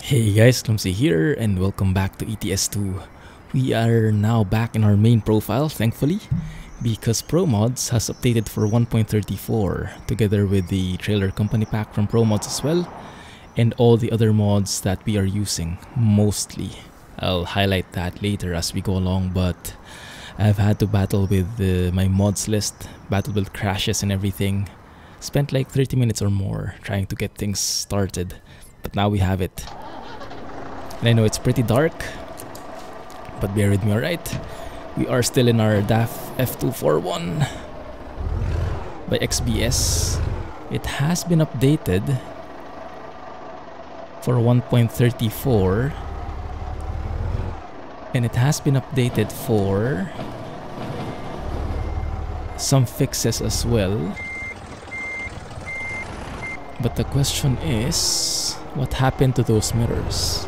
Hey guys, Clumsy here and welcome back to ETS2. We are now back in our main profile, thankfully, because ProMods has updated for 1.34 together with the trailer company pack from ProMods as well, and all the other mods that we are using, mostly. I'll highlight that later as we go along, but I've had to battle with my mods list, battle with crashes and everything. Spent like 30 minutes or more trying to get things started, but now we have it. And I know it's pretty dark, but bear with me, alright? We are still in our DAF F241 by XBS. It has been updated for 1.34, and it has been updated for some fixes as well. But the question is, what happened to those mirrors?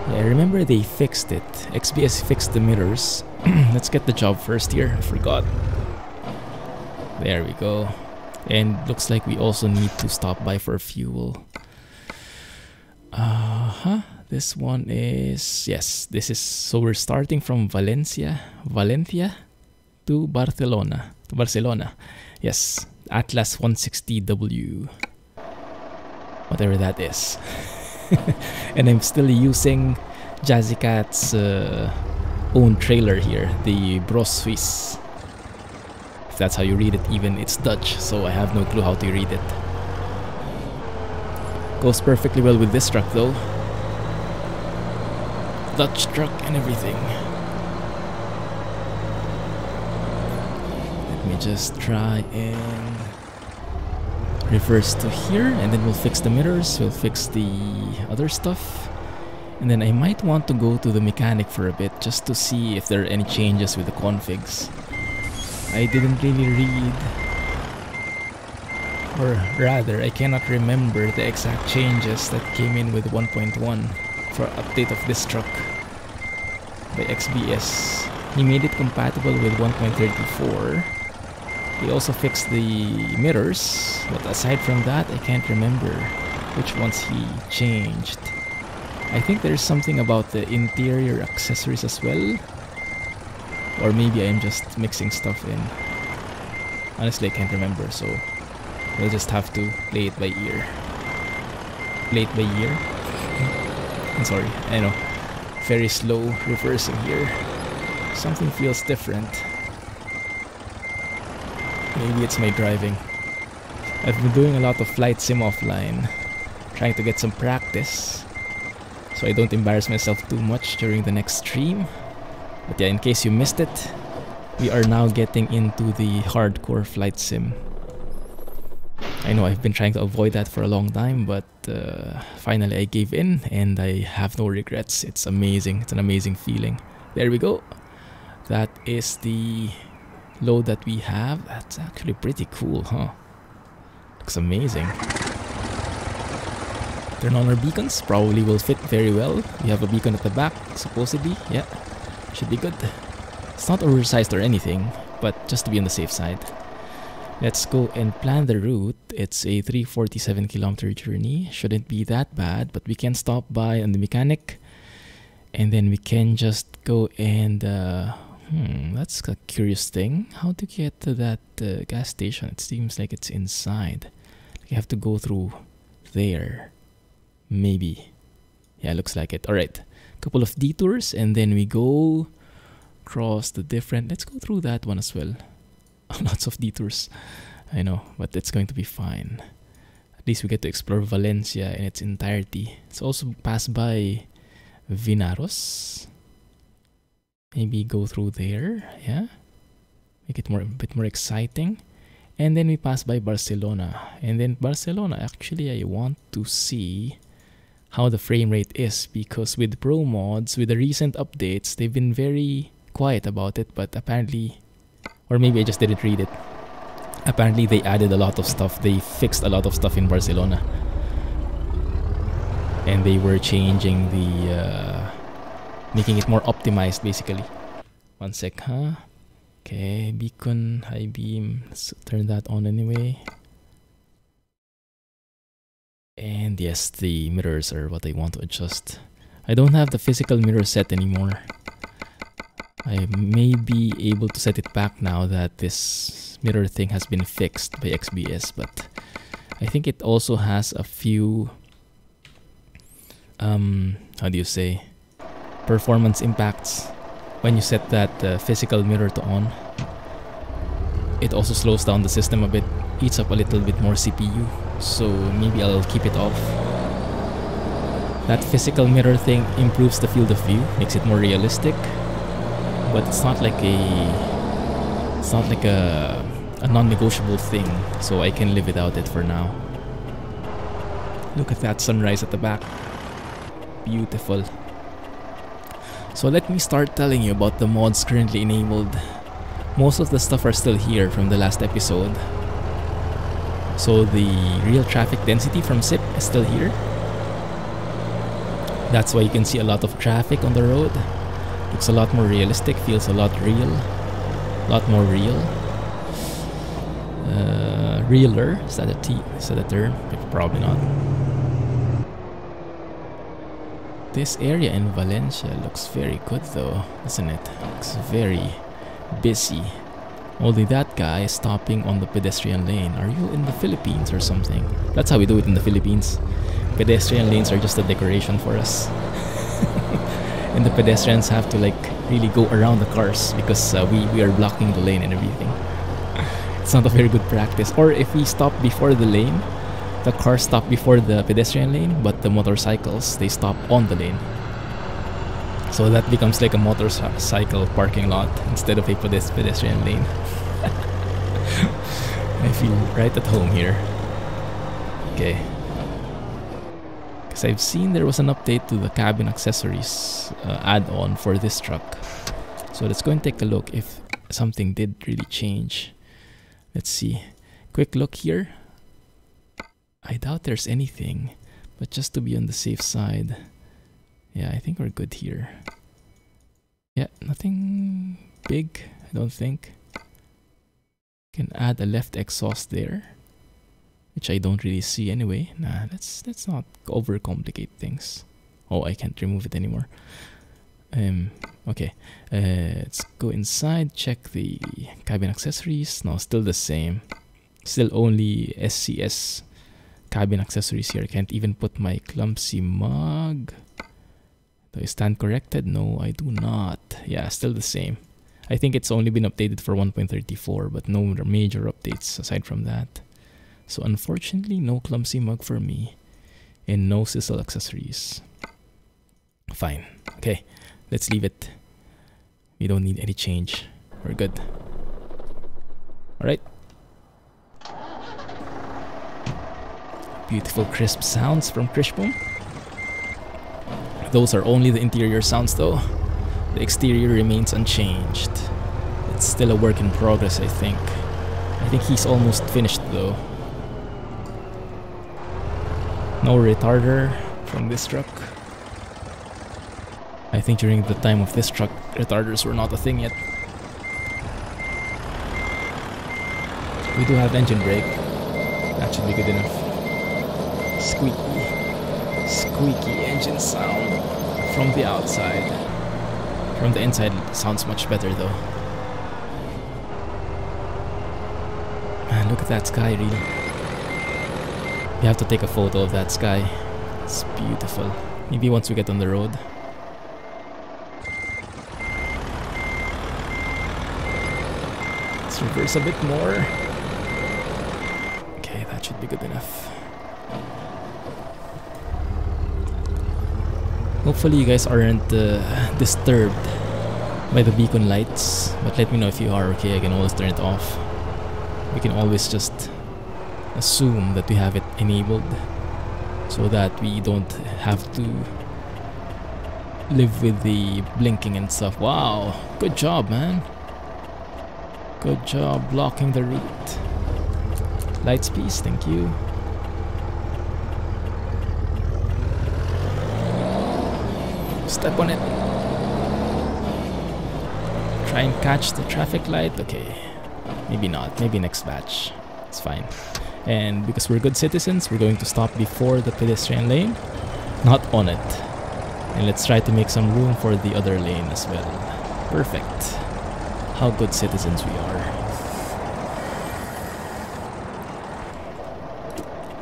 I remember they fixed it. XBS fixed the mirrors. Let's get the job first here. I forgot. There we go. And looks like we also need to stop by for fuel. This one is... Yes, this is... So we're starting from Valencia to Barcelona. Yes, Atlas 160W. Whatever that is. And I'm still using Jazzycat's own trailer here, the Bros Suisse. If that's how you read it, even it's Dutch, so I have no clue how to read it. Goes perfectly well with this truck though. Dutch truck and everything. Let me just try and reverse to here, and then we'll fix the mirrors, we'll fix the other stuff, and then I might want to go to the mechanic for a bit just to see if there are any changes with the configs. I didn't really read, or rather I cannot remember the exact changes that came in with 1.1 for update of this truck by XBS. He made it compatible with 1.34. He also fixed the mirrors, but aside from that, I can't remember which ones he changed. I think there's something about the interior accessories as well, or maybe I'm just mixing stuff in. Honestly, I can't remember, so we'll just have to play it by ear. Play it by ear? I'm sorry, I know. Very slow reversing here. Something feels different. Maybe it's my driving. I've been doing a lot of flight sim offline, trying to get some practice, so I don't embarrass myself too much during the next stream. But yeah, in case you missed it, we are now getting into the hardcore flight sim. I know I've been trying to avoid that for a long time, but finally I gave in and I have no regrets. It's amazing. It's an amazing feeling. There we go. That is the load that we have. That's actually pretty cool, huh? Looks amazing. Turn on our beacons. Probably will fit very well. We have a beacon at the back, supposedly. Yeah, should be good. It's not oversized or anything, but just to be on the safe side. Let's go and plan the route. It's a 347 kilometer journey. Shouldn't be that bad, but we can stop by on the mechanic, and then we can just go and that's a curious thing. How to get to that gas station? It seems like it's inside. You have to go through there. Maybe. Yeah, looks like it. Alright. Couple of detours and then we go across the different... Let's go through that one as well. Lots of detours. I know, but it's going to be fine. At least we get to explore Valencia in its entirety. It's also passed by Vinaros. Maybe go through there, yeah? Make it a bit more exciting. And then we pass by Barcelona. And then Barcelona, actually I want to see how the frame rate is, because with ProMods, with the recent updates, they've been very quiet about it, but apparently, or maybe I just didn't read it. Apparently they added a lot of stuff. They fixed a lot of stuff in Barcelona. And they were changing the making it more optimized, basically. One sec, huh? Okay, beacon, high beam. Let's turn that on anyway. And yes, the mirrors are what I want to adjust. I don't have the physical mirror set anymore. I may be able to set it back now that this mirror thing has been fixed by XBS, but I think it also has a few how do you say, performance impacts when you set that physical mirror to on. It also slows down the system a bit, eats up a little bit more CPU, so maybe I'll keep it off. That physical mirror thing improves the field of view, makes it more realistic, but it's not like a non-negotiable thing, so I can live without it for now. Look at that sunrise at the back. Beautiful. So let me start telling you about the mods currently enabled. Most of the stuff are still here from the last episode. So the real traffic density from SIP is still here. That's why you can see a lot of traffic on the road. Looks a lot more realistic, feels a lot real. A lot more real. Realer, is that a term? Probably not. This area in Valencia looks very good though, doesn't it? Looks very busy. Only that guy is stopping on the pedestrian lane. Are you in the Philippines or something? That's how we do it in the Philippines. Pedestrian lanes are just a decoration for us. And the pedestrians have to like really go around the cars because we are blocking the lane and everything. It's not a very good practice. Or if we stop before the lane, the cars stop before the pedestrian lane, but the motorcycles, they stop on the lane. So that becomes like a motorcycle parking lot instead of a pedestrian lane. I feel right at home here. Okay. Because I've seen there was an update to the cabin accessories add-on for this truck. So let's go and take a look if something did really change. Let's see. Quick look here. I doubt there's anything, but just to be on the safe side, yeah, I think we're good here. Yeah, nothing big, I don't think. Can add a left exhaust there, which I don't really see anyway. Nah, let's not overcomplicate things. Oh, I can't remove it anymore. Okay, let's go inside, check the cabin accessories. No, still the same. Still only SCS cabin accessories here. I can't even put my Clumsy mug. Do I stand corrected? No, I do not. Yeah, still the same. I think it's only been updated for 1.34, but no major updates aside from that. So unfortunately, no Clumsy mug for me. And no sizzle accessories. Fine. Okay, let's leave it. We don't need any change. We're good. Alright. Beautiful crisp sounds from Krishboom. Those are only the interior sounds though. The exterior remains unchanged. It's still a work in progress, I think. I think he's almost finished though. No retarder from this truck. I think during the time of this truck, retarders were not a thing yet. We do have engine brake. That should be good enough. Squeaky engine sound from the outside. From the inside, it sounds much better though. Man, look at that sky, really. You have to take a photo of that sky. It's beautiful. Maybe once we get on the road. Let's reverse a bit more. Okay, that should be good enough. Hopefully you guys aren't disturbed by the beacon lights, but let me know if you are. Okay, I can always turn it off. We can always just assume that we have it enabled so that we don't have to live with the blinking and stuff. Wow, good job, man. Good job blocking the route. Lights, please, thank you. Step on it. Try and catch the traffic light. Okay, maybe not. Maybe next batch. It's fine. And because we're good citizens, we're going to stop before the pedestrian lane, not on it. And let's try to make some room for the other lane as well. Perfect. How good citizens we are.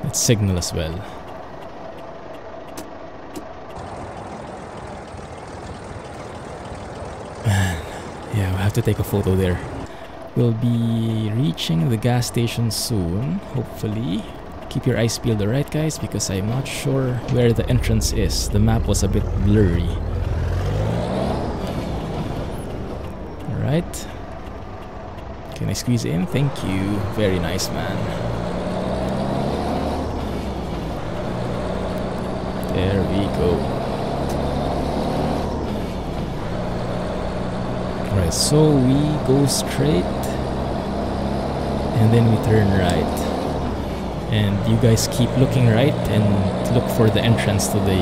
Let's signal as well. Man, yeah, we'll have to take a photo there. We'll be reaching the gas station soon, hopefully. Keep your eyes peeled, alright guys, because I'm not sure where the entrance is. The map was a bit blurry. Alright. Can I squeeze in? Thank you. Very nice, man. There we go. Alright, so we go straight and then we turn right. And you guys keep looking right and look for the entrance to the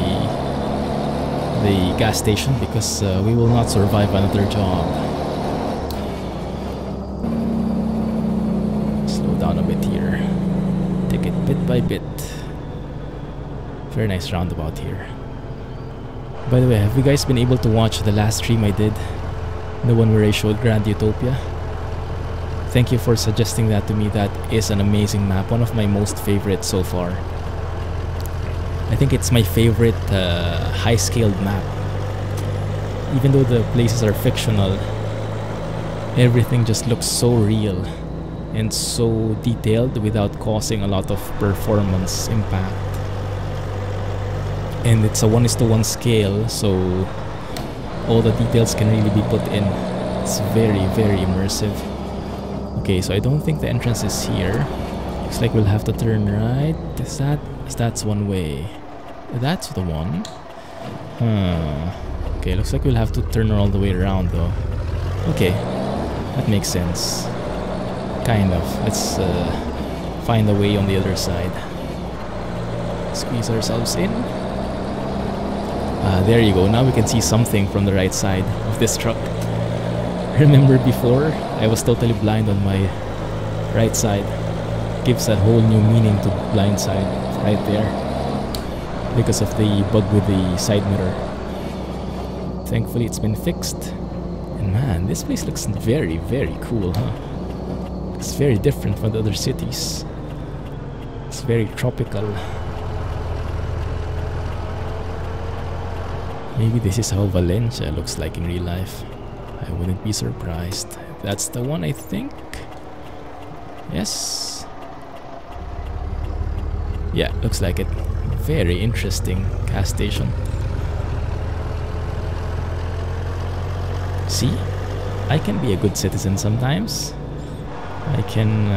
gas station, because we will not survive another job. Slow down a bit here. Take it bit by bit. Very nice roundabout here. By the way, have you guys been able to watch the last stream I did? The one where I showed Grand Utopia? Thank you for suggesting that to me. That is an amazing map. One of my most favorites so far. I think it's my favorite high-scaled map. Even though the places are fictional, everything just looks so real and so detailed without causing a lot of performance impact. And it's a 1:1 scale, so all the details can really be put in. It's very, very immersive. Okay, so I don't think the entrance is here. Looks like we'll have to turn right. That's one way. That's the one. Okay, looks like we'll have to turn all the way around though. Okay, that makes sense. Kind of. Let's find a way on the other side. Squeeze ourselves in. There you go. Now we can see something from the right side of this truck. Remember before, I was totally blind on my right side. Gives a whole new meaning to blind side right there, because of the bug with the side mirror. Thankfully it's been fixed. And man, this place looks very, very cool, huh? It's very different from the other cities. It's very tropical. Maybe this is how Valencia looks like in real life. I wouldn't be surprised. That's the one, I think. Yes. Yeah, looks like it. Very interesting gas station. See? I can be a good citizen sometimes. I can...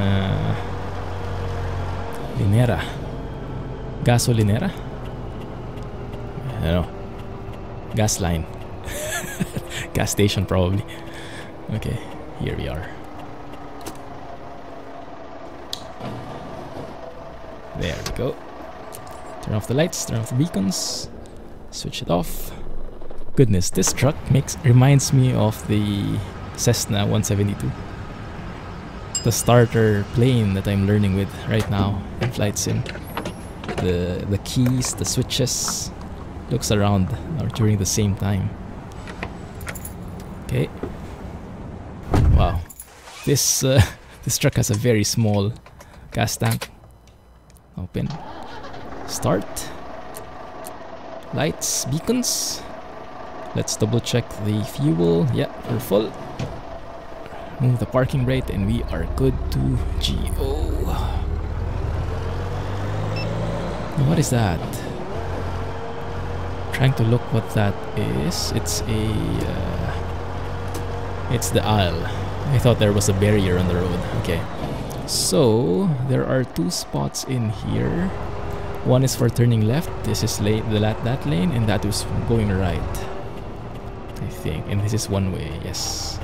Linera. Gasolinera? I don't know. Gas line. Gas station probably. Okay, here we are. There we go. Turn off the lights, turn off the beacons, switch it off. Goodness, this truck reminds me of the Cessna 172. The starter plane that I'm learning with right now in Flight Sim. The keys, the switches, looks around during the same time. Okay. Wow. This truck has a very small gas tank. Open. Start. Lights, beacons. Let's double check the fuel. Yeah, we're full. Move the parking brake and we are good to go. What is that? Trying to look what that is. It's the aisle. I thought there was a barrier on the road. Okay. So there are two spots in here. One is for turning left. This is that lane, and that is going right, I think. And this is one way. Yes.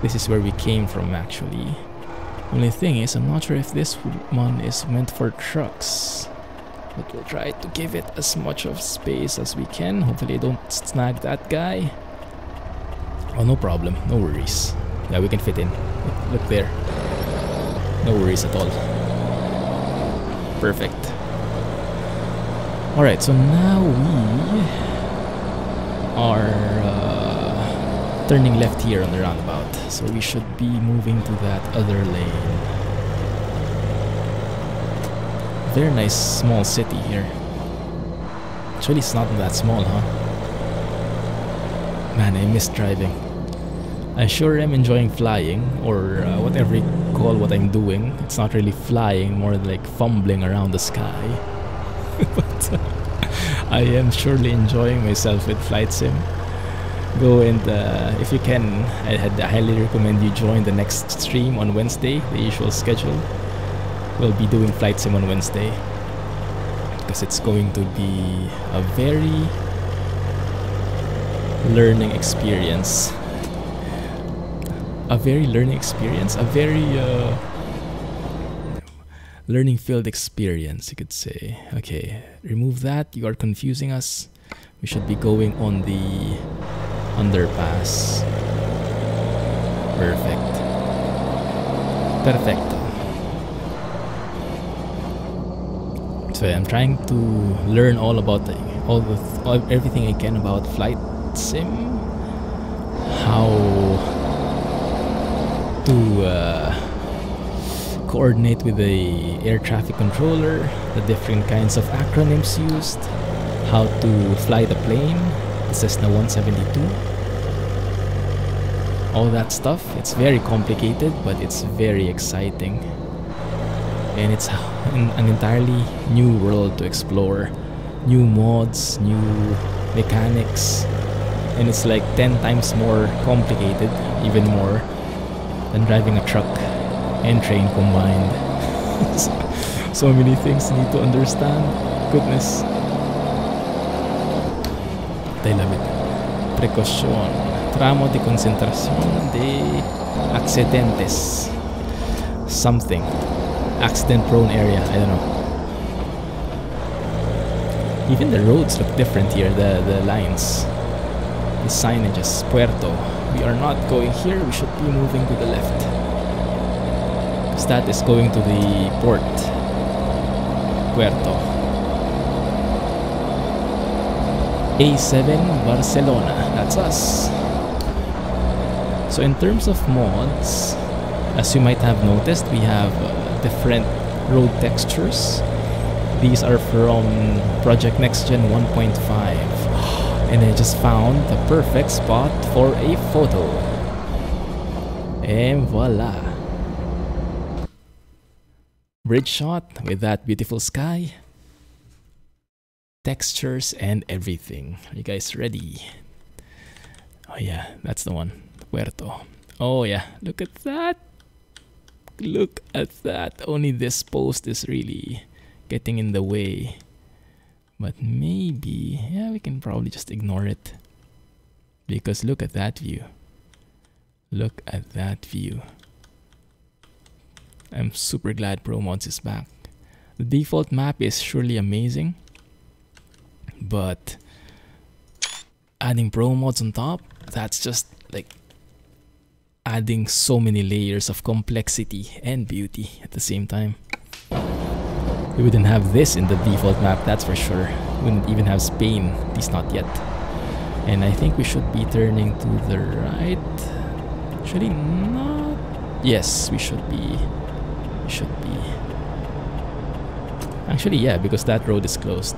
This is where we came from, actually. Only thing is, I'm not sure if this one is meant for trucks. But we'll try to give it as much of space as we can. Hopefully I don't snag that guy. Oh, no problem. No worries. Yeah, we can fit in. Look there. No worries at all. Perfect. Alright, so now we are turning left here on the roundabout. So we should be moving to that other lane. Very nice small city here. Actually, it's not that small, huh? Man, I miss driving. I sure am enjoying flying, or whatever you call what I'm doing. It's not really flying, more like fumbling around the sky. But I am surely enjoying myself with Flight Sim. Go and, if you can, I highly recommend you join the next stream on Wednesday, the usual schedule. We'll be doing Flight Sim on Wednesday, because it's going to be a very learning experience. A very learning experience, a very learning field experience, you could say. Okay, remove that, you are confusing us. We should be going on the underpass. Perfect. Perfecto. So I'm trying to learn all about everything I can about Flight Sim. How to coordinate with the air traffic controller, the different kinds of acronyms used, how to fly the plane, the Cessna 172, all that stuff. It's very complicated, but it's very exciting, and it's an entirely new world to explore, new mods, new mechanics, and it's like 10 times more complicated, even more, than driving a truck and train combined. So many things you need to understand. Goodness. I love it. Precaución. Tramo de concentración de accidentes. Something. Accident prone area. I don't know. Even the roads look different here. The lines. The signages. Puerto. We are not going here, we should be moving to the left, because that is going to the port. Puerto. A7 Barcelona, that's us. So in terms of mods, as you might have noticed, we have different road textures. These are from Project NextGen 1.5. And I just found the perfect spot for a photo. And voila. Bridge shot with that beautiful sky. Textures and everything. Are you guys ready? Oh yeah, that's the one. Puerto. Oh yeah, look at that. Look at that. Only this post is really getting in the way. But maybe, yeah, we can probably just ignore it. Because look at that view. Look at that view. I'm super glad ProMods is back. The default map is surely amazing. But adding ProMods on top, that's just like adding so many layers of complexity and beauty at the same time. We wouldn't have this in the default map, that's for sure. We wouldn't even have Spain, at least not yet. And I think we should be turning to the right. Actually not. Yes, we should be. We should be. Actually, yeah, because that road is closed.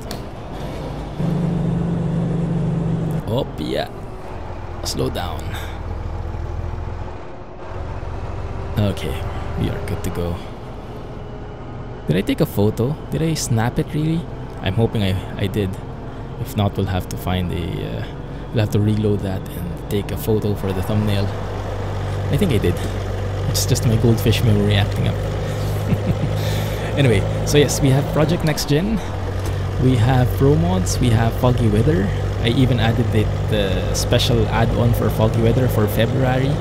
Oh, yeah. Slow down. Okay, we are good to go. Did I take a photo? Did I snap it really? I'm hoping I did. If not, we'll have to find a... we'll have to reload that and take a photo for the thumbnail. I think I did. It's just my goldfish memory acting up. Anyway, so yes, we have Project NextGen. We have ProMods. We have Foggy Weather. I even added the special add-on for Foggy Weather for February.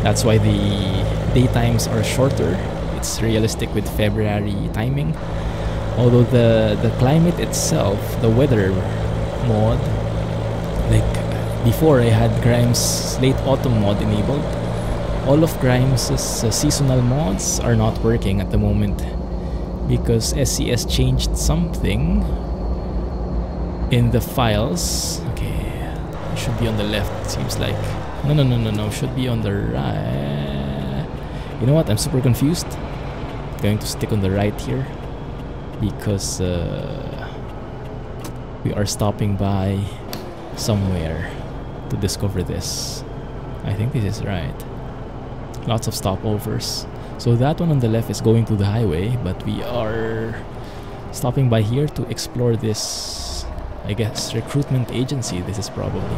That's why the daytimes are shorter. It's realistic with February timing. Although the climate itself, the weather mod, like before I had Grimes' late autumn mod enabled, all of Grimes' seasonal mods are not working at the moment because SCS changed something in the files. Okay, it should be on the left, seems like. No, should be on the right. You know what, I'm super confused. Going to stick on the right here because we are stopping by somewhere to discover this. I think this is right. Lots of stopovers. So that one on the left is going to the highway, but we are stopping by here to explore this, I guess, recruitment agency. This is probably.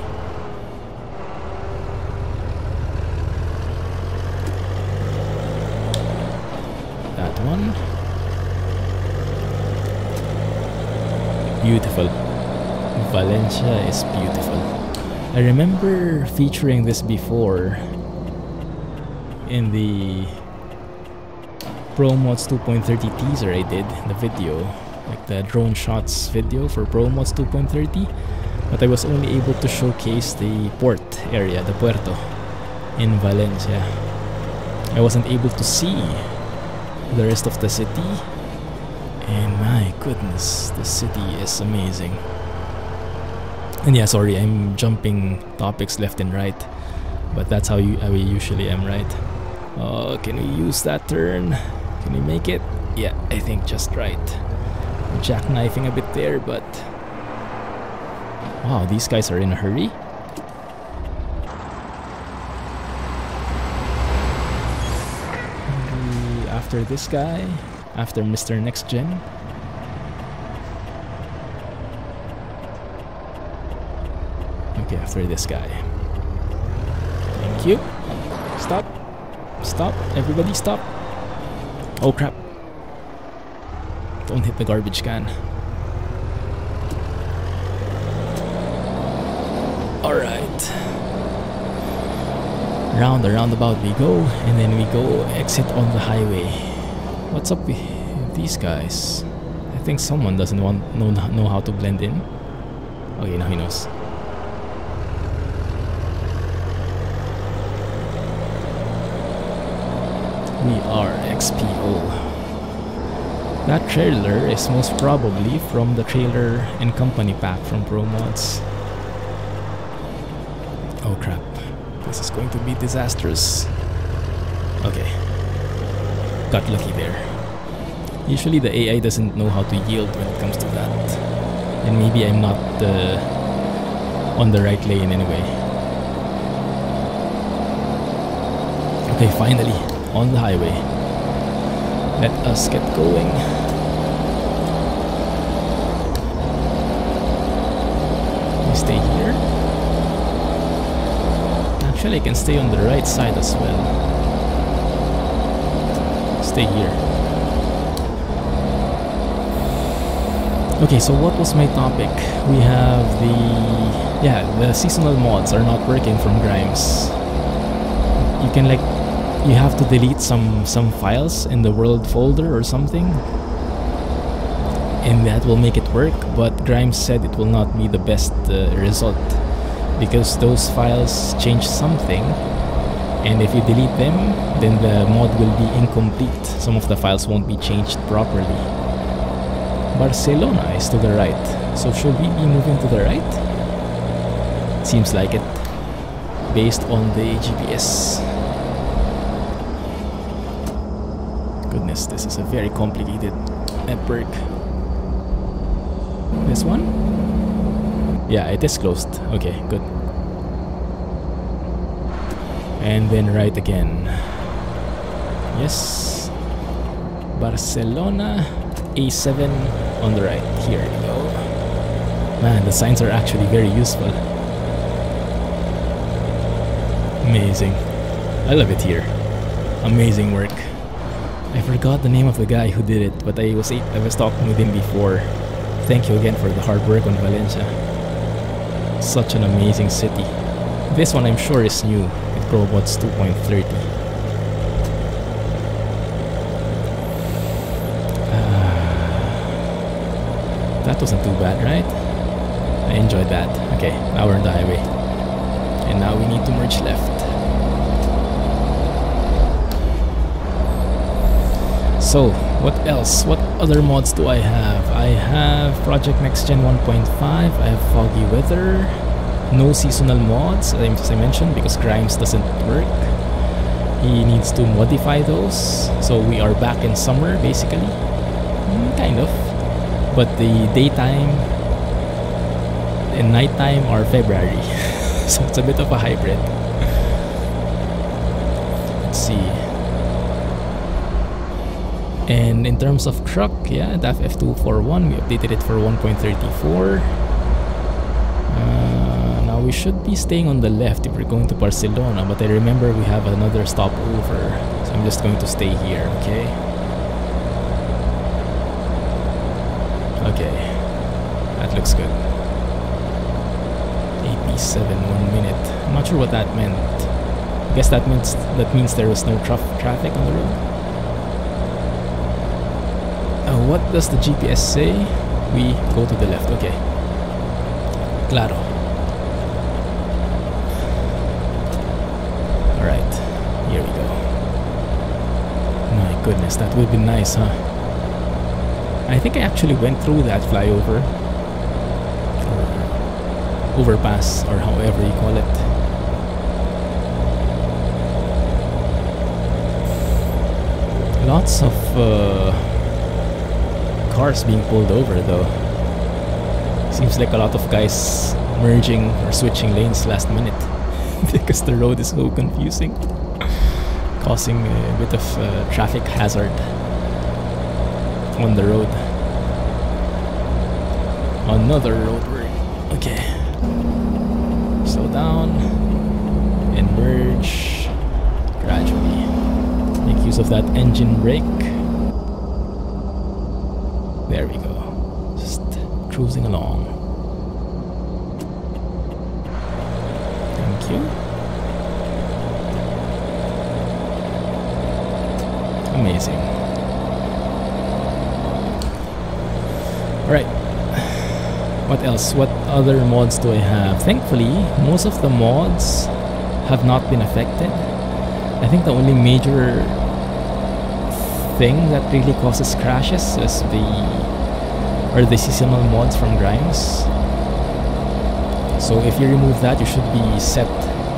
That one. Beautiful. Valencia is beautiful. I remember featuring this before in the ProMods 2.30 teaser I did, the video, like the drone shots video for ProMods 2.30, but I was only able to showcase the port area, the puerto in Valencia. I wasn't able to see the rest of the city, and my goodness, the city is amazing. And yeah, sorry, I'm jumping topics left and right, but that's how we usually am, right? Oh, can we use that turn? Can we make it? Yeah, I think just right. Jackknifing a bit there, but wow, these guys are in a hurry. Maybe after this guy, after Mr. Next Gen. Okay, after this guy. Thank you. Stop. Stop. Everybody stop. Oh crap. Don't hit the garbage can. Alright. Round the roundabout we go, and then we go exit on the highway. What's up with these guys? I think someone doesn't know how to blend in. Okay, now he knows. We are XPO. That trailer is most probably from the trailer and company pack from ProMods. Oh crap. This is going to be disastrous. Okay. Got lucky there. Usually the AI doesn't know how to yield when it comes to that. And maybe I'm not on the right lane anyway. Okay, finally. On the highway. Let us get going. We stay here. Actually, I can stay on the right side as well. Stay here. Okay, so what was my topic? We have the seasonal mods are not working from Grimes. You can you have to delete some files in the world folder or something, and that will make it work, but Grimes said it will not be the best result because those files change something, and if you delete them then the mod will be incomplete. Some of the files won't be changed properly. Barcelona is to the right, so should we be moving to the right? Seems like it based on the GPS. Goodness, this is a very complicated network. This one? Yeah, it is closed. Okay, good. And then right again. Yes. Barcelona, A7 on the right. Here we go. Man, the signs are actually very useful. Amazing. I love it here. Amazing work. I forgot the name of the guy who did it, but I was talking with him before. Thank you again for the hard work on Valencia. Such an amazing city. This one I'm sure is new with ProMods 2.30. That wasn't too bad, right? I enjoyed that. Okay, now we're on the highway. And now we need to merge left. So, What else? What other mods do I have? I have Project Next Gen 1.5. I have Foggy Weather. No seasonal mods, as I mentioned, because Grimes doesn't work. He needs to modify those. So we are back in summer, basically. Kind of. But the daytime and nighttime are February. So it's a bit of a hybrid. Let's see. And in terms of truck, yeah, DAF F241, we updated it for 1.34. Now we should be staying on the left if we're going to Barcelona, but I remember we have another stopover, so I'm just going to stay here, okay? Okay, that looks good. AP7, 1 minute. I'm not sure what that meant. I guess that means there was no traffic on the road. What does the GPS say? We go to the left, okay. Claro. Alright, here we go. My goodness, that would be nice, huh? I think I actually went through that flyover. Or overpass, or however you call it. Lots of cars being pulled over though. Seems like a lot of guys merging or switching lanes last minute because the road is so confusing, causing a bit of traffic hazard on the road. Another road work. Okay. Slow down and merge gradually. Make use of that engine brake. There we go. Just cruising along. Thank you. Amazing. Alright. What else? What other mods do I have? Thankfully, most of the mods have not been affected. I think the only major thing that really causes crashes is the seasonal mods from Grimes. So if you remove that, you should be set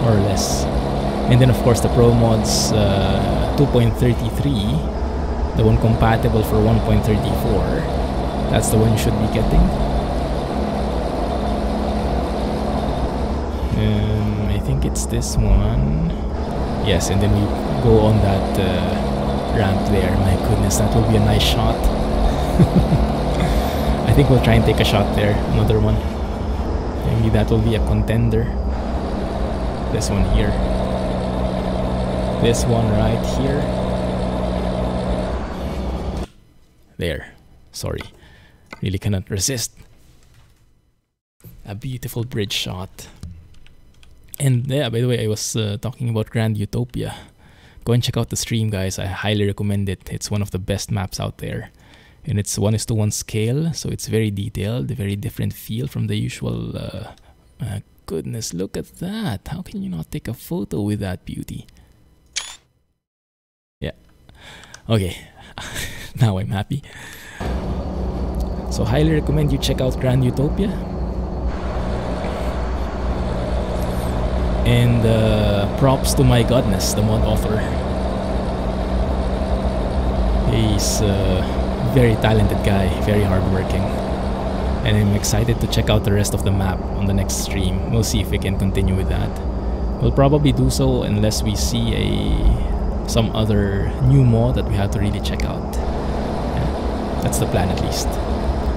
more or less. And then of course the ProMods 2.33, the one compatible for 1.34, that's the one you should be getting. I think it's this one. Yes, and then we go on that ramp there. My goodness, that will be a nice shot. I think we'll try and take a shot there. Another one. Maybe that will be a contender. This one here. This one right here. There. Sorry. Really cannot resist. A beautiful bridge shot. And yeah, by the way, I was talking about Grand Utopia. Go and check out the stream, guys. I highly recommend it. It's one of the best maps out there. And it's 1:1 scale, so it's very detailed, a very different feel from the usual. Goodness, look at that. How can you not take a photo with that beauty? Yeah. Okay. Now I'm happy. So highly recommend you check out Grand Utopia. And props to my godness, the mod author. He's a very talented guy, very hardworking. And I'm excited to check out the rest of the map on the next stream. We'll see if we can continue with that. We'll probably do so unless we see some other new mod that we have to really check out. Yeah, that's the plan at least.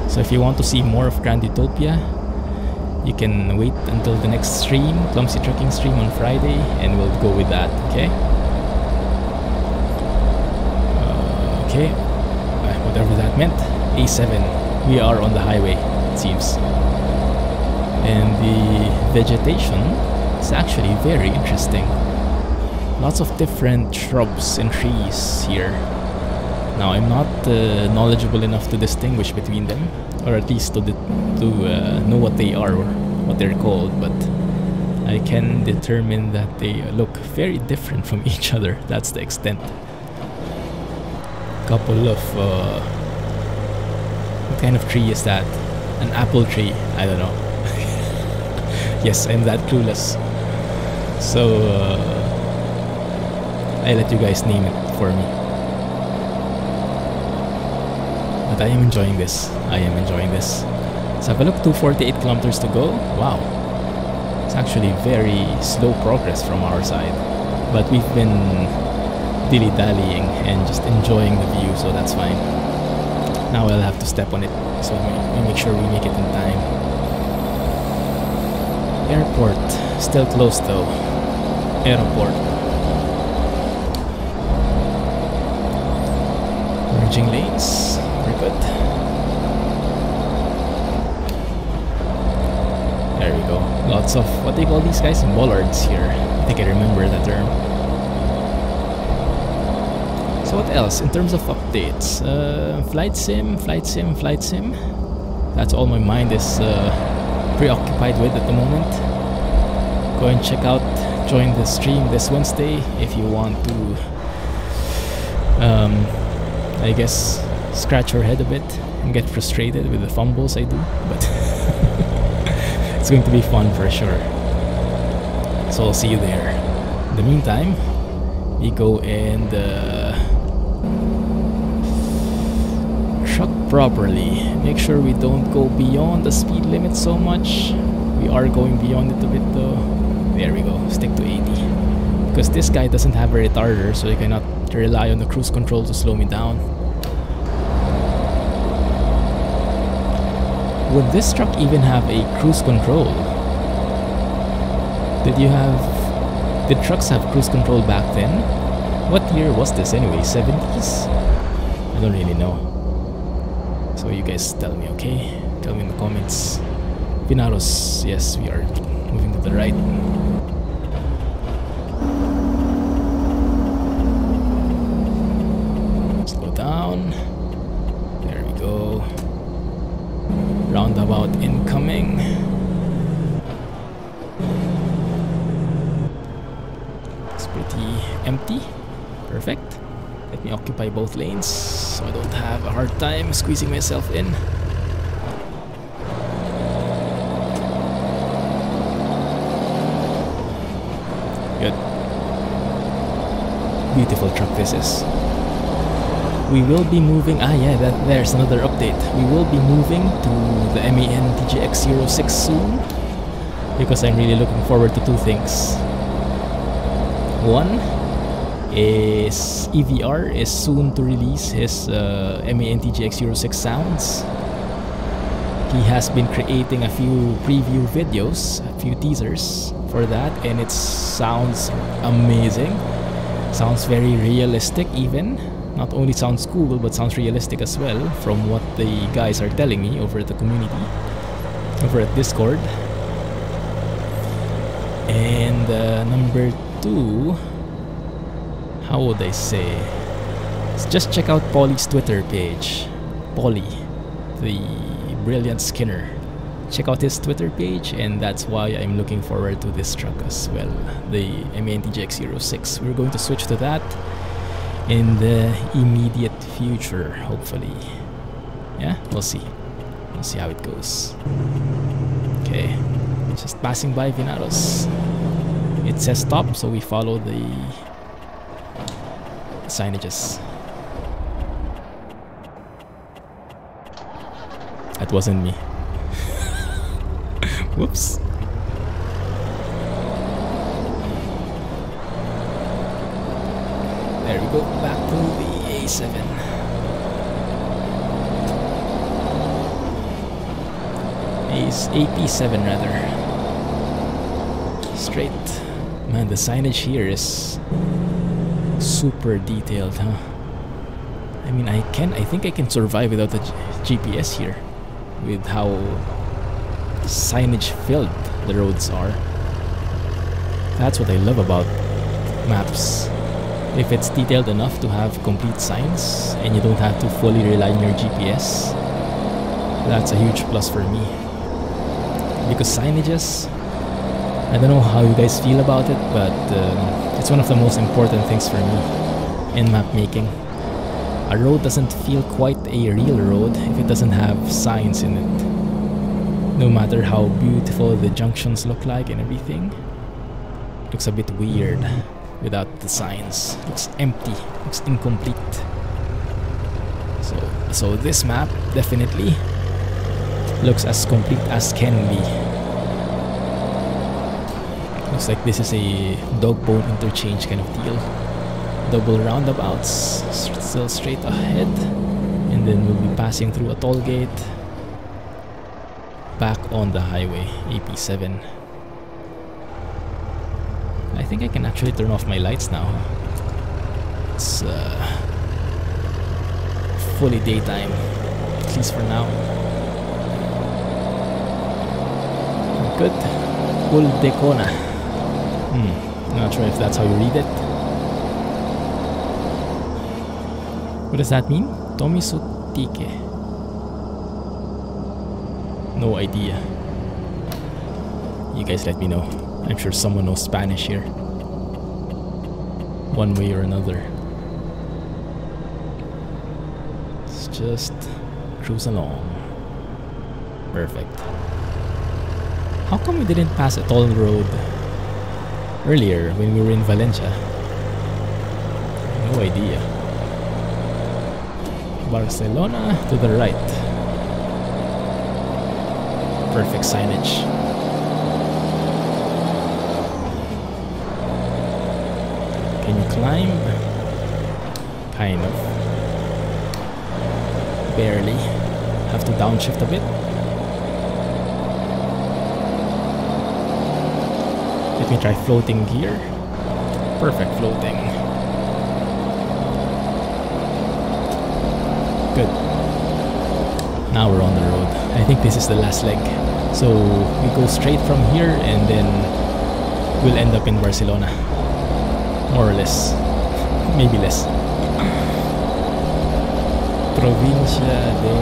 So if you want to see more of Grand Utopia, you can wait until the next stream, Clumsy Trucking stream on Friday, and we'll go with that, okay? Okay, whatever that meant. A7, we are on the highway, it seems. And the vegetation is actually very interesting. Lots of different shrubs and trees here. Now, I'm not knowledgeable enough to distinguish between them, or at least to know what they are or what they're called, but I can determine that they look very different from each other. That's the extent. couple of what kind of tree is that? An apple tree, I don't know. Yes, I'm that clueless. So I let you guys name it for me. But I am enjoying this. I am enjoying this. Let's have a look. 248 kilometers to go. Wow. It's actually very slow progress from our side. But we've been dilly-dallying and just enjoying the view, so that's fine. Now I'll have to step on it, so we make sure we make it in time. Airport. Still closed though. Airport. Merging lanes. We're good. There we go. Lots of, what do you call these guys? Bollards here. I think I remember that term. So what else? In terms of updates, flight sim. That's all my mind is preoccupied with at the moment. Go and check out, join the stream this Wednesday if you want to, I guess, scratch your head a bit and get frustrated with the fumbles I do, but it's going to be fun for sure. So I'll see you there. In the meantime, we go and truck properly. Make sure we don't go beyond the speed limit so much. We are going beyond it a bit though. There we go. Stick to 80. Because this guy doesn't have a retarder, so you cannot rely on the cruise control to slow me down. Would this truck even have a cruise control? Did trucks have cruise control back then? What year was this anyway? 70s? I don't really know. So you guys tell me, okay? Tell me in the comments. Pinaros, yes, we are moving to the right. Slow down. There we go. Roundabout incoming. It's pretty empty. Perfect. Let me occupy both lanes so I don't have a hard time squeezing myself in. Good. Beautiful truck this is. We will be moving, there's another update. We will be moving to the MAN TGX06 soon, because I'm really looking forward to two things. One is EVR is soon to release his MAN TGX06 sounds. He has been creating a few preview videos, a few teasers for that, and it sounds amazing. Sounds very realistic even. Not only sounds cool, but sounds realistic as well, from what the guys are telling me over at the community, over at Discord. And number two, how would I say? Just check out Polly's Twitter page. Polly, the brilliant Skinner. Check out his Twitter page, and that's why I'm looking forward to this truck as well, the MAN TGX06. We're going to switch to that in the immediate future, hopefully. Yeah, we'll see. We'll see how it goes. Okay, just passing by Vinaros. It says stop, so we follow the signages. That wasn't me. Whoops. There we go, back to the A7. AP7 rather. Straight. Man, the signage here is super detailed, huh? I mean, I think I can survive without the GPS here, with how signage filled the roads are. That's what I love about maps. If it's detailed enough to have complete signs and you don't have to fully rely on your GPS, that's a huge plus for me. Because signages, I don't know how you guys feel about it, but it's one of the most important things for me in map making. A road doesn't feel quite a real road if it doesn't have signs in it. No matter how beautiful the junctions look like and everything, it looks a bit weird without the signs. It looks empty, looks incomplete. So this map definitely looks as complete as can be. Looks like this is a dog bone interchange kind of deal. Double roundabouts, still straight ahead, and then we'll be passing through a toll gate back on the highway, AP7. I think I can actually turn off my lights now. It's fully daytime, at least for now. Good. Uldecona. Not sure if that's how you read it. What does that mean? Tomisutike. No idea. You guys let me know. I'm sure someone knows Spanish here, one way or another. Let's just cruise along. Perfect. How come we didn't pass a toll road earlier when we were in Valencia? No idea. Barcelona to the right. Perfect signage. Can you climb? Kind of. Barely. Have to downshift a bit. Let me try floating here. Perfect floating. Good. Now we're on the road. I think this is the last leg. So we go straight from here and then we'll end up in Barcelona. More or less. Maybe less. Provincia de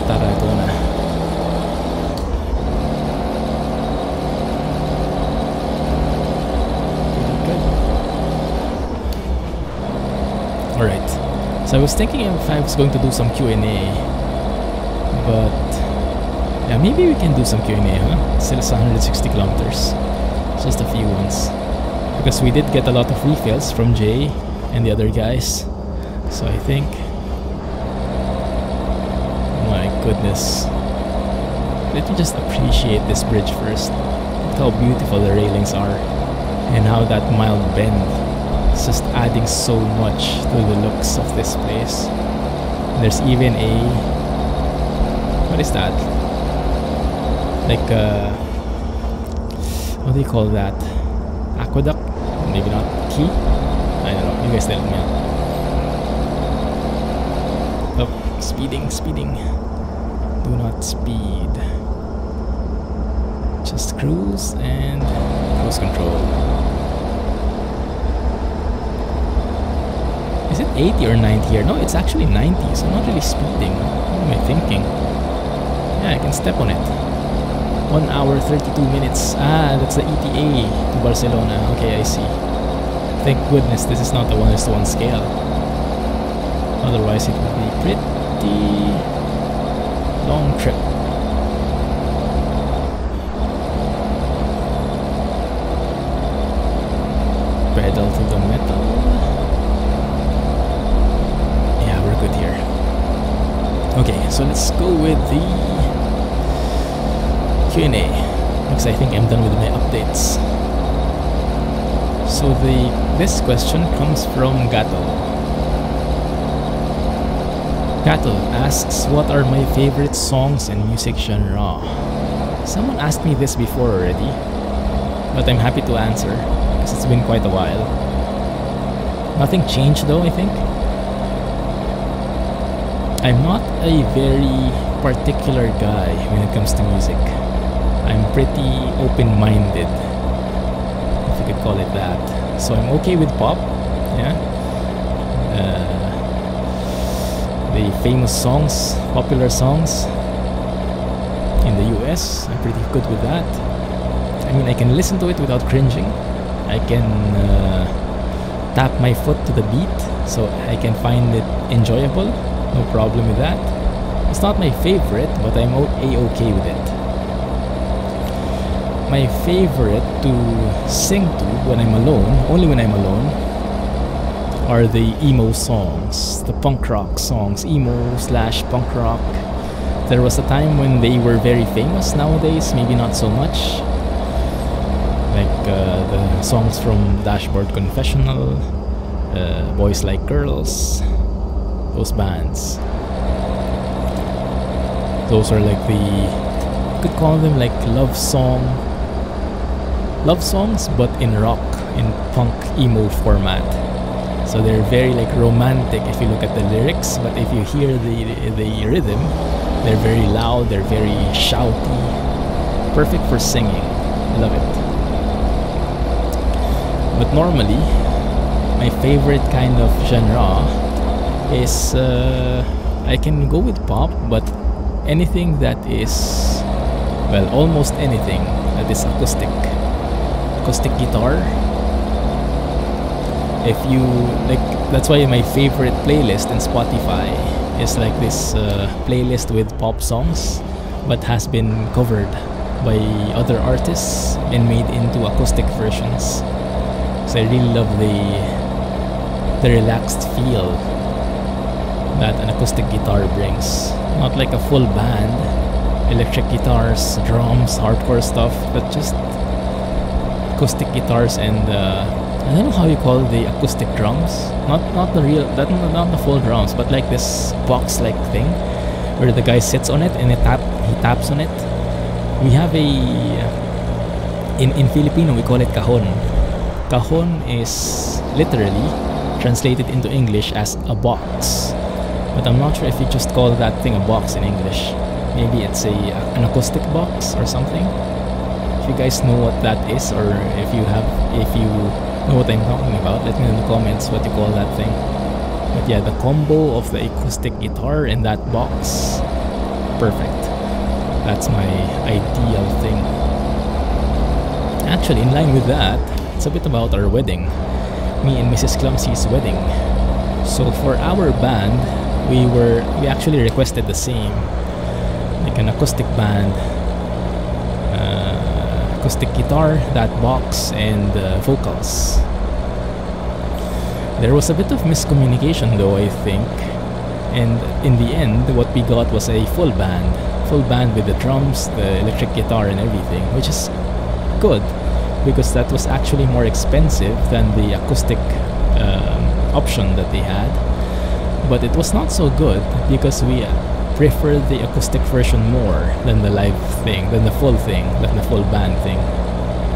Tarragona. Pretty good. Alright. So I was thinking if I was going to do some Q&A, but yeah, maybe we can do some Q&A, huh? Still it's 160 kilometers. Just a few ones. Because we did get a lot of refills from Jay and the other guys. So I think... My goodness. Let me just appreciate this bridge first. Look how beautiful the railings are. And how that mild bend is just adding so much to the looks of this place. There's even a... What is that? Like what do you call that? Aqueduct? Maybe not. Key? I don't know. You guys tell me. Oh, speeding. Do not speed. Just cruise and cruise control. Is it 80 or 90 here? No, it's actually 90, so I'm not really speeding. What am I thinking? Yeah, I can step on it. 1 hour 32 minutes. Ah, that's the ETA to Barcelona. Okay, I see. Thank goodness this is not a 1:1 scale. Otherwise it would be pretty long trip. Pedal to the metal. Yeah, we're good here. Okay, so let's go with the Q&A, because I think I'm done with my updates. So this question comes from Gato. Gato asks, what are my favorite songs and music genre? Someone asked me this before already, but I'm happy to answer, because it's been quite a while. Nothing changed though, I think. I'm not a very particular guy when it comes to music. I'm pretty open-minded, if you could call it that. So I'm okay with pop, yeah. The famous songs, popular songs in the US, I'm pretty good with that. I mean, I can listen to it without cringing. I can tap my foot to the beat, so I can find it enjoyable. No problem with that. It's not my favorite, but I'm okay with it. My favorite to sing to when I'm alone, only when I'm alone, are the emo songs, the punk rock songs, emo/punk rock. There was a time when they were very famous. Nowadays, maybe not so much. Like the songs from Dashboard Confessional, Boys Like Girls, those bands. Those are like you could call them like love songs, but in rock, in punk emo format. So they're very like romantic if you look at the lyrics, but if you hear the rhythm, they're very loud, they're very shouty. Perfect for singing. Love it. But normally, my favorite kind of genre is I can go with pop, but anything that is, well, almost anything that is acoustic guitar. If you like, that's why my favorite playlist in Spotify is like this playlist with pop songs, but has been covered by other artists and made into acoustic versions. So I really love the relaxed feel that an acoustic guitar brings. Not like a full band, electric guitars, drums, hardcore stuff, but just acoustic guitars and I don't know how you call the acoustic drums. Not the full drums, but like this box-like thing where the guy sits on it and he taps on it. We have in Filipino we call it cajon. Cajon is literally translated into English as a box. But I'm not sure if you just call that thing a box in English. Maybe it's an acoustic box or something. If you guys know what that is, or if you know what I'm talking about, let me know in the comments what you call that thing. But yeah, the combo of the acoustic guitar and that box, perfect. That's my ideal thing. Actually, in line with that, it's a bit about our wedding. Me and Mrs. Clumsy's wedding. So for our band, we actually requested the same, like an acoustic band, acoustic guitar, that box, and vocals. There was a bit of miscommunication though, I think, and in the end what we got was a full band with the drums, the electric guitar and everything, which is good because that was actually more expensive than the acoustic option that they had. But it was not so good because we preferred the acoustic version more than the live thing, than the full thing, than the full band thing,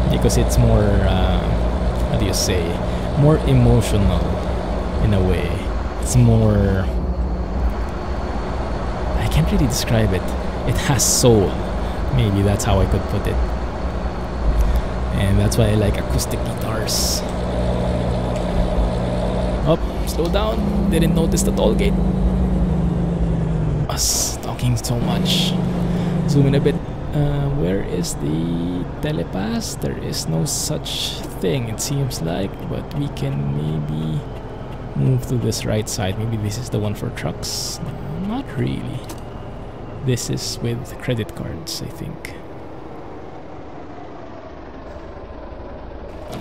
because it's more, how do you say, more emotional in a way. It's more, I can't really describe it. It has soul. Maybe that's how I could put it. And that's why I like acoustic guitars. Oh, slow down. Didn't notice the toll gate. Us talking so much. Zoom in a bit. Where is the telepass? There is no such thing, it seems like, but we can maybe move to this right side. Maybe this is the one for trucks. No, not really. This is with credit cards, I think.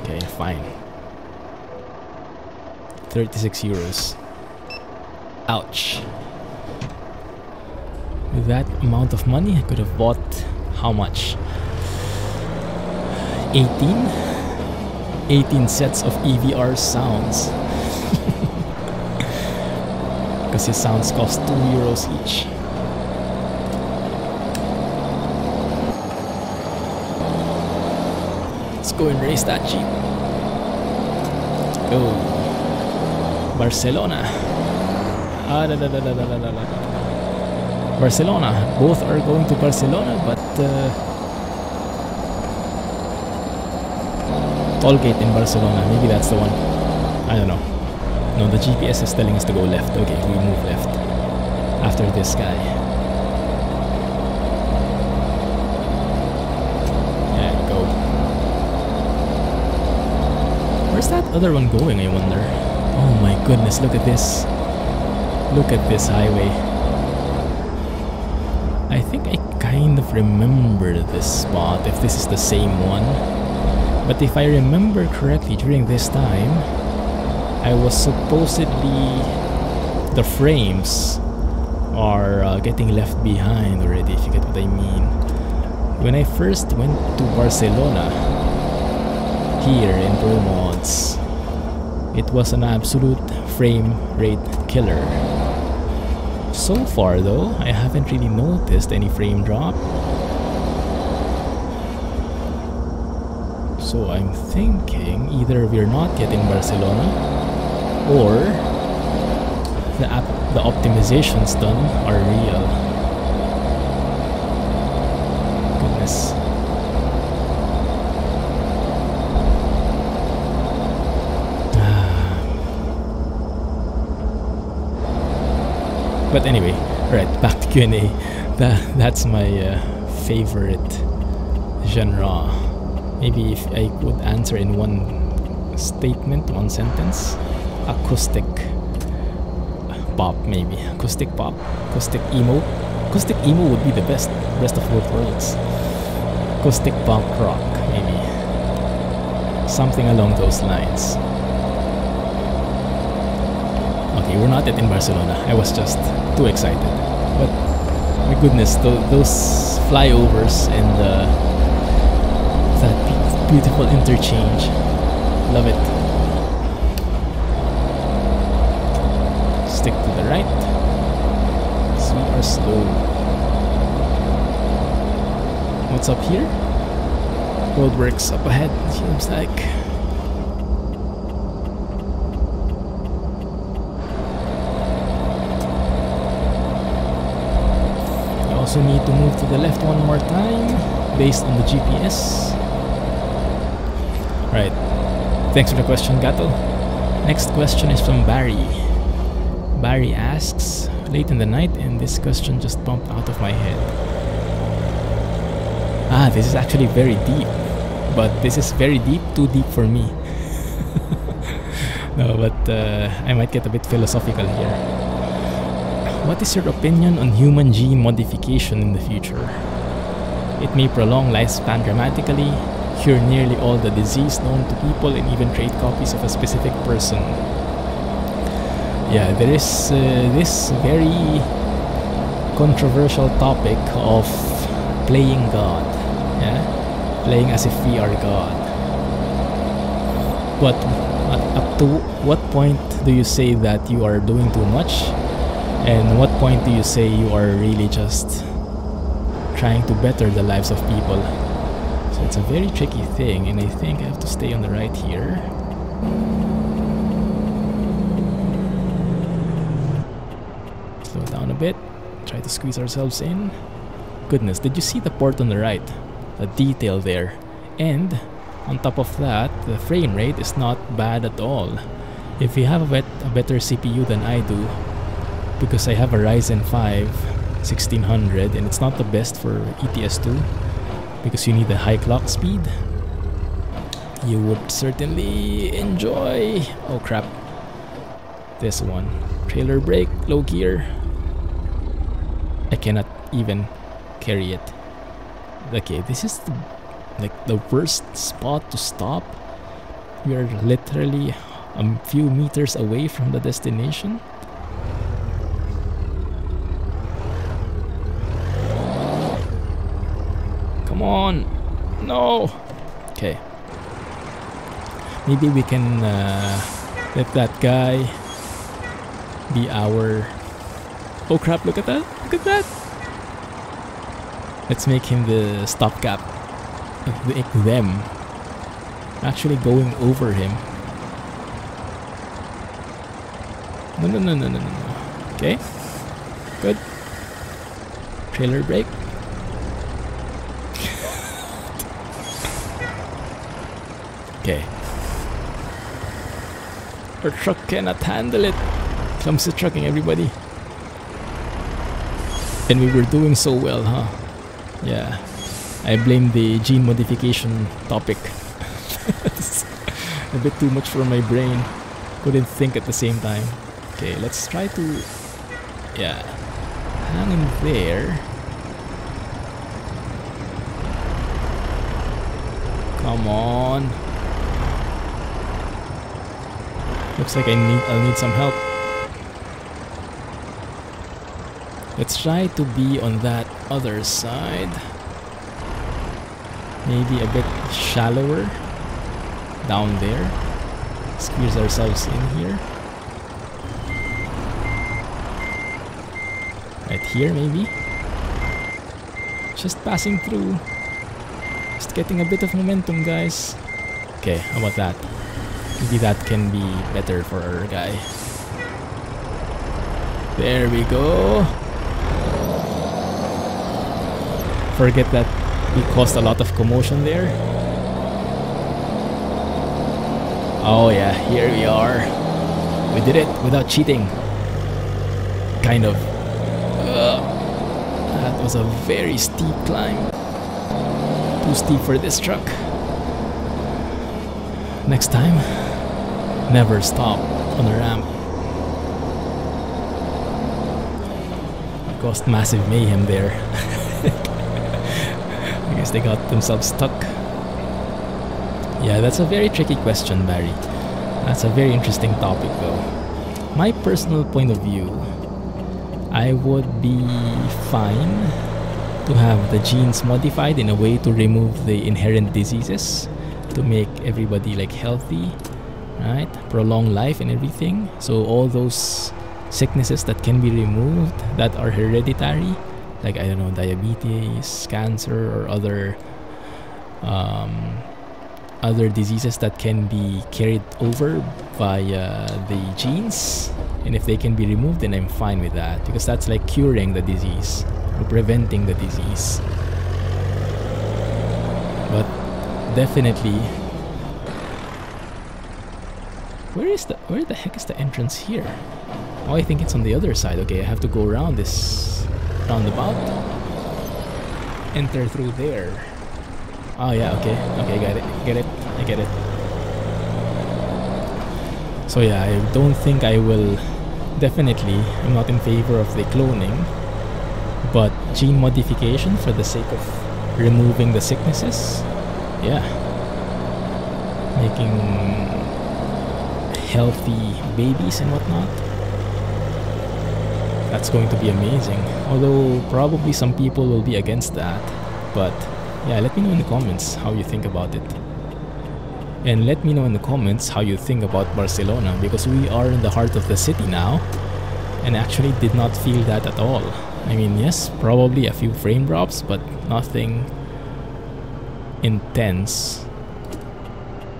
Okay, fine. 36 euros. Ouch. With that amount of money, I could have bought how much? 18 sets of EVR sounds. Because his sounds cost 2 euros each. Let's go and race that Jeep. Let's go. Barcelona. Barcelona. Both are going to Barcelona, but toll gate in Barcelona. Maybe that's the one. I don't know. No, the GPS is telling us to go left. Okay, we move left after this guy. Yeah, go. Where's that other one going, I wonder? Oh my goodness, look at this. Look at this highway. I think I kind of remember this spot, if this is the same one. But if I remember correctly, during this time, I was supposedly... the frames are getting left behind already, if you get what I mean. When I first went to Barcelona, here in ProMods, it was an absolute frame rate killer. So far though, I haven't really noticed any frame drop. So I'm thinking either we're not yet in Barcelona, or the optimizations done are real. Goodness. But anyway, right, back to Q&A. That's my favorite genre. Maybe if I could answer in one statement, one sentence. Acoustic pop, maybe. Acoustic pop, acoustic emo. Acoustic emo would be the best of both worlds. Acoustic punk rock, maybe. Something along those lines. Okay, we're not yet in Barcelona. I was just too excited. But my goodness, those flyovers and that beautiful interchange. Love it. Stick to the right. Sweet or slow. What's up here? Roadworks up ahead, seems like. You also need to move to the left one more time based on the GPS. Right. Thanks for the question, Gato. Next question is from Barry. Barry asks, late in the night and this question just bumped out of my head. Ah, this is actually very deep. But this is very deep, too deep for me. No, but I might get a bit philosophical here. What is your opinion on human gene modification in the future? It may prolong lifespan dramatically, cure nearly all the disease known to people, and even create copies of a specific person. Yeah, there is this very controversial topic of playing God. Yeah, playing as if we are God. But up to what point do you say that you are doing too much? And what point do you say you are really just trying to better the lives of people? So it's a very tricky thing, and I think I have to stay on the right here. Slow down a bit. Try to squeeze ourselves in. Goodness, did you see the port on the right? The detail there. And on top of that, the frame rate is not bad at all. If you have a better CPU than I do, because I have a Ryzen 5 1600 and it's not the best for ETS2 because you need a high clock speed, you would certainly enjoy... oh crap. This one. Trailer brake, low gear. I cannot even carry it. Okay, this is the worst spot to stop. We are literally a few meters away from the destination. Come on! No! Okay. Maybe we can let that guy be our... oh crap, look at that! Look at that! Let's make him the stopgap. Make them actually going over him. No. Okay. Good. Trailer brake. Okay. Our truck cannot handle it. Clumsy trucking, everybody. And we were doing so well, huh? Yeah. I blame the gene modification topic. It's a bit too much for my brain. Couldn't think at the same time. Okay, let's try to, yeah, hang in there. Come on. Looks like I'll need some help. Let's try to be on that other side. Maybe a bit shallower down there. Squeeze ourselves in here. Right here maybe. Just passing through. Just getting a bit of momentum, guys. Okay, how about that? Maybe that can be better for our guy. There we go. Forget that we caused a lot of commotion there. Oh yeah, here we are. We did it without cheating. Kind of. That was a very steep climb. Too steep for this truck. Next time, never stop on a ramp. Caused massive mayhem there. I guess they got themselves stuck. Yeah, that's a very tricky question, Barry. That's a very interesting topic though. My personal point of view, I would be fine to have the genes modified in a way to remove the inherent diseases, to make everybody like healthy, right? Prolong life and everything. So all those sicknesses that can be removed that are hereditary, like I don't know, diabetes, cancer, or other diseases that can be carried over via the genes, and if they can be removed, then I'm fine with that, because that's like curing the disease or preventing the disease. But definitely, where the heck is the entrance here? Oh, I think it's on the other side. Okay, I have to go around this roundabout, enter through there. Oh yeah, okay, I get it. So yeah, I don't think I will. Definitely, I'm not in favor of the cloning, but gene modification for the sake of removing the sicknesses, yeah, making healthy babies and whatnot, that's going to be amazing. Although probably some people will be against that, but yeah, let me know in the comments how you think about it. And let me know in the comments how you think about Barcelona, because we are in the heart of the city now, and actually did not feel that at all. I mean, yes, probably a few frame drops, but nothing intense.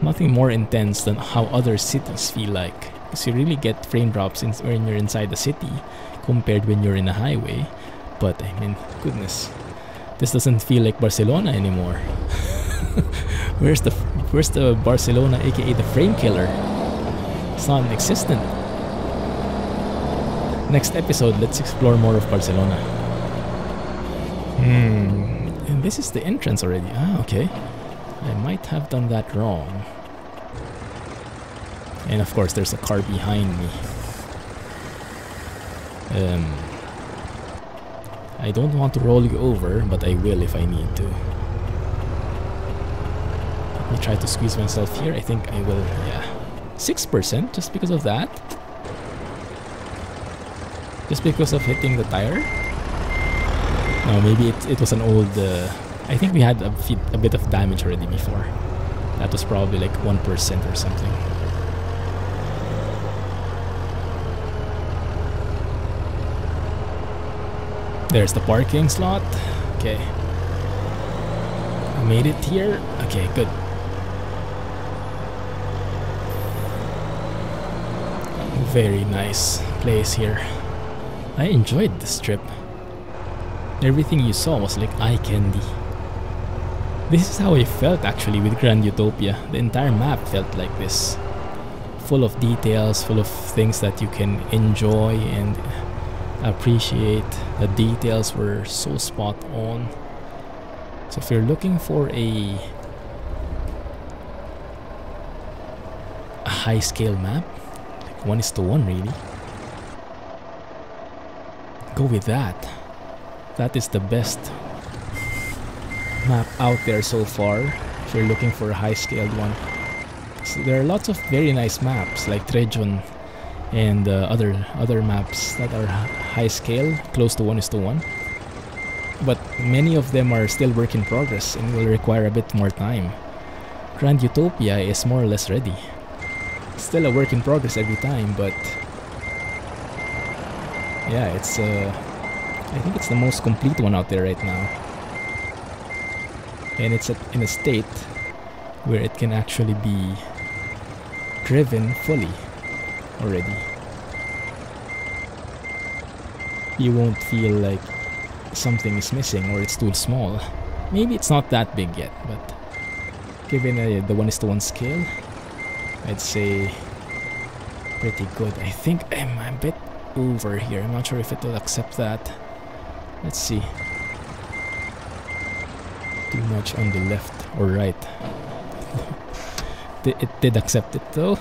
Nothing more intense than how other cities feel like. Because you really get frame drops when you're inside the city compared when you're in a highway. But I mean, goodness, this doesn't feel like Barcelona anymore. Where's the Barcelona, aka the frame killer? It's non-existent. Next episode, let's explore more of Barcelona. And this is the entrance already. Ah, okay. I might have done that wrong. And of course, there's a car behind me. I don't want to roll you over, but I will if I need to. Let me try to squeeze myself here. I think I will, yeah. 6% just because of that? Just because of hitting the tire? No, maybe it was an old... I think we had a bit of damage already before. That was probably like 1% or something. There's the parking slot. Okay. I made it here. Okay, good. Very nice place here. I enjoyed this trip. Everything you saw was like eye candy. This is how I felt actually with Grand Utopia. The entire map felt like this. Full of details, full of things that you can enjoy and appreciate. The details were so spot on. So if you're looking for a high scale map, 1:1 really. Go with that. That is the best map out there so far if you're looking for a high-scaled one. So there are lots of very nice maps like Trejon and other maps that are high scale, close to 1:1. But many of them are still work in progress and will require a bit more time. Grand Utopia is more or less ready. Still a work in progress every time, but yeah, it's I think it's the most complete one out there right now. And it's in a state where it can actually be driven fully already. You won't feel like something is missing or it's too small. Maybe it's not that big yet, but given the 1:1 scale, I'd say pretty good. I think I'm a bit over here. I'm not sure if it will accept that. Let's see. Too much on the left or right. It did accept it though.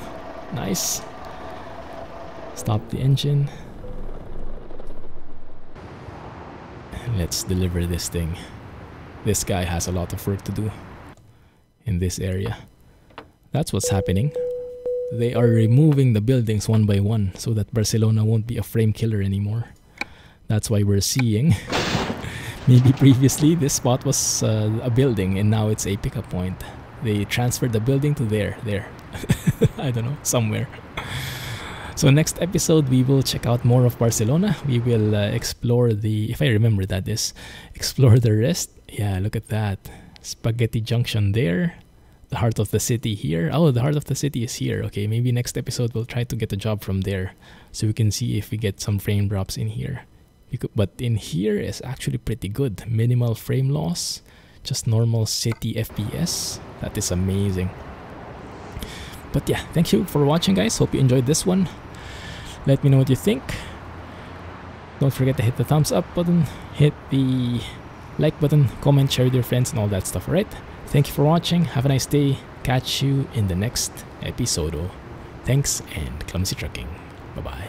Nice. Stop the engine. Let's deliver this thing. This guy has a lot of work to do in this area. That's what's happening. They are removing the buildings one by one so that Barcelona won't be a frame killer anymore. That's why we're seeing maybe previously this spot was a building and now it's a pickup point. They transferred the building to there. I don't know, somewhere. So next episode we will check out more of Barcelona. We will explore the, if I remember that is, explore the rest. Yeah, look at that. Spaghetti Junction there. The heart of the city here. Oh, the heart of the city is here. Okay, maybe next episode we'll try to get a job from there so we can see if we get some frame drops in here. But in here is actually pretty good. Minimal frame loss. Just normal city FPS. That is amazing. But yeah, thank you for watching, guys. Hope you enjoyed this one. Let me know what you think. Don't forget to hit the thumbs up button, hit the like button, comment, share with your friends and all that stuff, alright? Thank you for watching. Have a nice day. Catch you in the next episode. Thanks and Clumsy Trucking. Bye-bye.